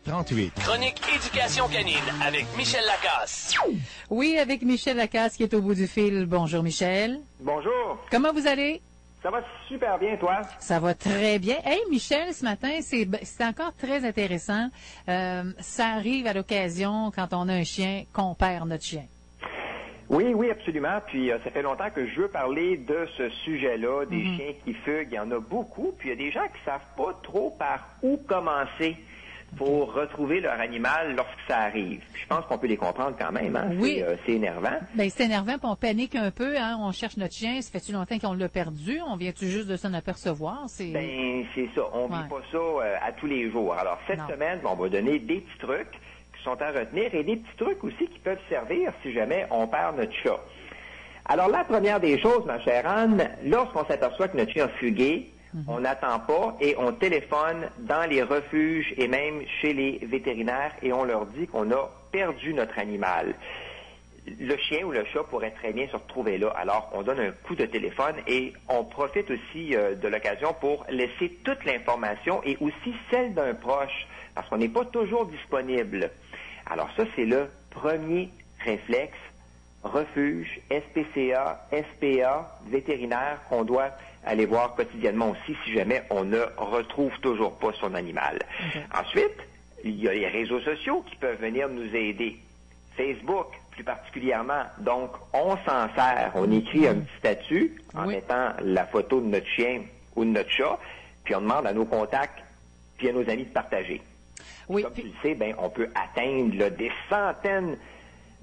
38. Chronique éducation canine avec Michel Lacasse. Oui, avec Michel Lacasse qui est au bout du fil. Bonjour Michel. Bonjour. Comment vous allez? Ça va super bien, toi? Ça va très bien. Hey Michel, ce matin, c'est encore très intéressant. Ça arrive à l'occasion, quand on a un chien, qu'on perd notre chien. Oui, absolument. Puis ça fait longtemps que je veux parler de ce sujet-là, des chiens qui fuguent. Il y en a beaucoup. Puis il y a des gens qui savent pas trop par où commencer pour retrouver leur animal lorsque ça arrive. Puis je pense qu'on peut les comprendre quand même. Hein? Oui. C'est énervant. Ben c'est énervant, puis on panique un peu. Hein? On cherche notre chien. Ça fait-tu longtemps qu'on l'a perdu? On vient-tu juste de s'en apercevoir? Ben c'est ça. On vit pas ça à tous les jours. Alors cette semaine, on va donner des petits trucs qui sont à retenir et des petits trucs aussi qui peuvent servir si jamais on perd notre chat. Alors la première des choses, ma chère Anne, lorsqu'on s'aperçoit que notre chien a fugué, on n'attend pas et on téléphone dans les refuges et même chez les vétérinaires et on leur dit qu'on a perdu notre animal. Le chien ou le chat pourrait très bien se retrouver là. Alors, on donne un coup de téléphone et on profite aussi de l'occasion pour laisser toute l'information et aussi celle d'un proche parce qu'on n'est pas toujours disponible. Alors ça, c'est le premier réflexe. Refuge, SPCA, SPA, vétérinaire qu'on doit aller voir quotidiennement aussi si jamais on ne retrouve toujours pas son animal. Okay. Ensuite, il y a les réseaux sociaux qui peuvent venir nous aider. Facebook, plus particulièrement. Donc, on s'en sert. On écrit un petit statut en mettant la photo de notre chien ou de notre chat, puis on demande à nos contacts puis à nos amis de partager. Oui. Comme tu le sais, ben, on peut atteindre là, des centaines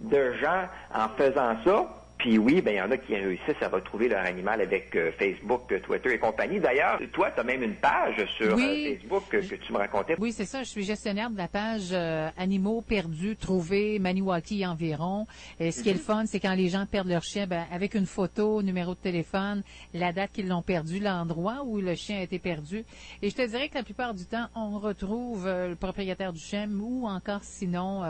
de gens en faisant ça. Puis oui, ben il y en a qui réussissent à retrouver leur animal avec Facebook, Twitter et compagnie. D'ailleurs, toi, tu as même une page sur Facebook que tu me racontais. Oui, c'est ça. Je suis gestionnaire de la page Animaux perdus, trouvés, Maniwaki environ. Et ce qui est le fun, c'est quand les gens perdent leur chien, ben, avec une photo, numéro de téléphone, la date qu'ils l'ont perdu, l'endroit où le chien a été perdu. Et je te dirais que la plupart du temps, on retrouve le propriétaire du chien ou encore sinon...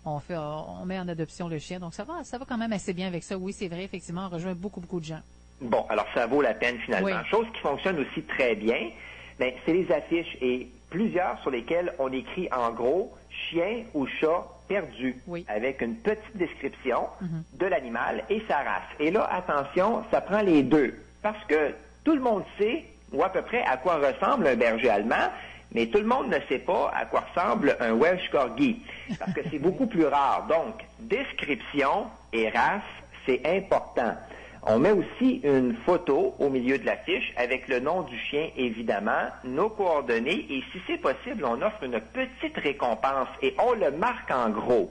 on met en adoption le chien. Donc, ça va quand même assez bien avec ça. Oui, c'est vrai, effectivement, on rejoint beaucoup de gens. Bon, alors ça vaut la peine finalement. Oui. Chose qui fonctionne aussi très bien, ben, c'est les affiches et plusieurs sur lesquelles on écrit en gros « chien ou chat perdu » avec une petite description de l'animal et sa race. Et là, attention, ça prend les deux. Parce que tout le monde sait, ou à peu près, à quoi ressemble un berger allemand, mais tout le monde ne sait pas à quoi ressemble un Welsh Corgi, parce que c'est beaucoup plus rare. Donc, description et race, c'est important. On met aussi une photo au milieu de l'affiche avec le nom du chien, évidemment, nos coordonnées, et si c'est possible, on offre une petite récompense et on le marque en gros.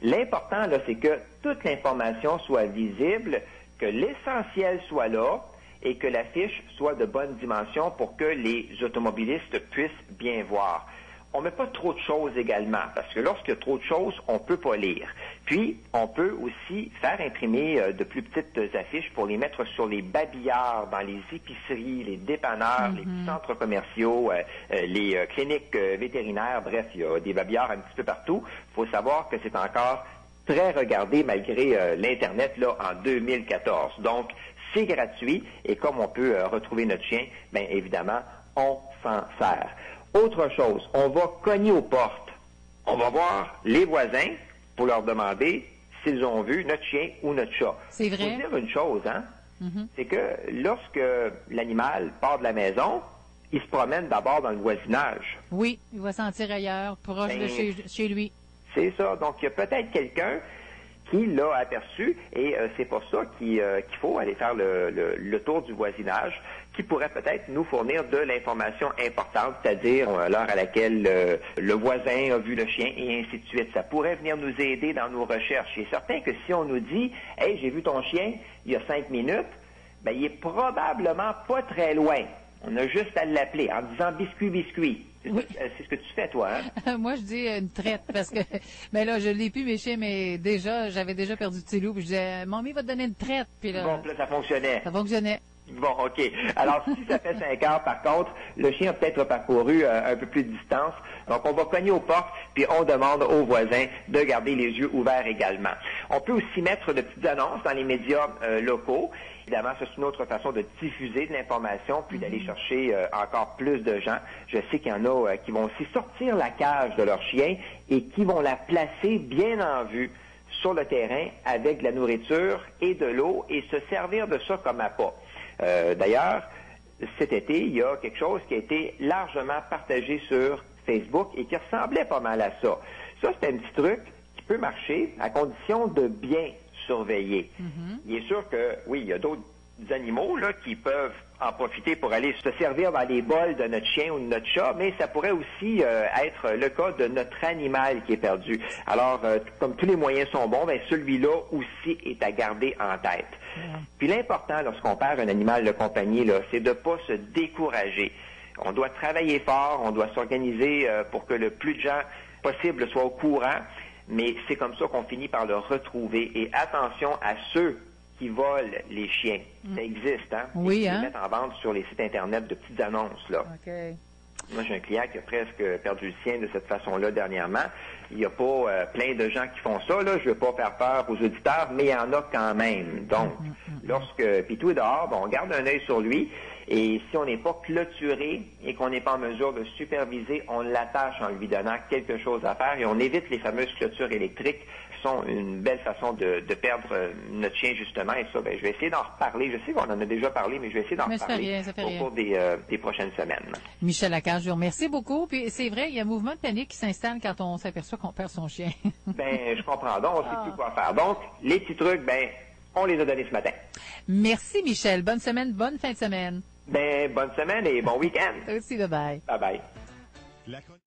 L'important, là, c'est que toute l'information soit visible, que l'essentiel soit là, et que l'affiche soit de bonne dimension pour que les automobilistes puissent bien voir. On ne met pas trop de choses également, parce que lorsqu'il y a trop de choses, on ne peut pas lire. Puis, on peut aussi faire imprimer de plus petites affiches pour les mettre sur les babillards, dans les épiceries, les dépanneurs, les petits centres commerciaux, les cliniques vétérinaires, bref, il y a des babillards un petit peu partout. Il faut savoir que c'est encore très regardé malgré l'Internet là en 2014. Donc, c'est gratuit et comme on peut retrouver notre chien, bien évidemment, on s'en sert. Autre chose, on va cogner aux portes. On va voir les voisins pour leur demander s'ils ont vu notre chien ou notre chat. C'est vrai. Il faut dire une chose, hein? C'est que lorsque l'animal part de la maison, il se promène d'abord dans le voisinage. Oui, il va sentir ailleurs, proche de chez lui. C'est ça. Donc, il y a peut-être quelqu'un qui l'a aperçu et c'est pour ça qu'il faut aller faire le tour du voisinage qui pourrait peut-être nous fournir de l'information importante, c'est-à-dire l'heure à laquelle le voisin a vu le chien et ainsi de suite. Ça pourrait venir nous aider dans nos recherches. Il est certain que si on nous dit « Hey, j'ai vu ton chien il y a 5 minutes », ben il est probablement pas très loin. On a juste à l'appeler en disant « biscuit, biscuit ». Oui. C'est ce que tu fais, toi, hein? Moi, je dis une traite, parce que, mais là, je l'ai plus, mes chiens, mais j'avais déjà perdu Tilou, puis je disais, Mamie va te donner une traite, puis là. Bon, là, ça fonctionnait. Ça fonctionnait. Bon, OK. Alors, si ça fait 5 heures, par contre, le chien a peut-être parcouru un peu plus de distance. Donc, on va cogner aux portes, puis on demande aux voisins de garder les yeux ouverts également. On peut aussi mettre de petites annonces dans les médias locaux. Évidemment, ça, c'est une autre façon de diffuser de l'information, puis d'aller chercher encore plus de gens. Je sais qu'il y en a qui vont aussi sortir la cage de leur chien et qui vont la placer bien en vue sur le terrain avec de la nourriture et de l'eau et se servir de ça comme appât. D'ailleurs, cet été, il y a quelque chose qui a été largement partagé sur Facebook et qui ressemblait pas mal à ça. Ça, c'est un petit truc qui peut marcher à condition de bien surveiller. Il est sûr que, oui, il y a d'autres animaux là qui peuvent en profiter pour aller se servir dans les bols de notre chien ou de notre chat, mais ça pourrait aussi être le cas de notre animal qui est perdu. Alors, comme tous les moyens sont bons, ben celui-là aussi est à garder en tête. Puis l'important lorsqu'on perd un animal de compagnie, là, c'est de ne pas se décourager. On doit travailler fort, on doit s'organiser pour que le plus de gens possible soient au courant, mais c'est comme ça qu'on finit par le retrouver. Et attention à ceux qui volent les chiens. Ça existe, hein? Oui, ils hein? mettent en vente sur les sites Internet de petites annonces, là. OK. Moi, j'ai un client qui a presque perdu le sien de cette façon-là dernièrement. Il n'y a pas plein de gens qui font ça, là. Je ne veux pas faire peur aux auditeurs, mais il y en a quand même. Donc, lorsque Pitou est dehors, on garde un œil sur lui. Et si on n'est pas clôturé et qu'on n'est pas en mesure de superviser, on l'attache en lui donnant quelque chose à faire et on évite les fameuses clôtures électriques qui sont une belle façon de perdre notre chien, justement. Et ça, ben, je vais essayer d'en reparler. Je sais qu'on en a déjà parlé, mais je vais essayer d'en reparler au cours des prochaines semaines. Michel Lacasse, je vous remercie beaucoup. Puis c'est vrai, il y a un mouvement de panique qui s'installe quand on s'aperçoit qu'on perd son chien. Ben, je comprends. Donc, on ne sait plus quoi faire. Donc, les petits trucs, ben, on les a donnés ce matin. Merci, Michel. Bonne semaine, bonne fin de semaine. Ben, bonne semaine et bon week-end. Toi aussi, bye-bye. Bye-bye.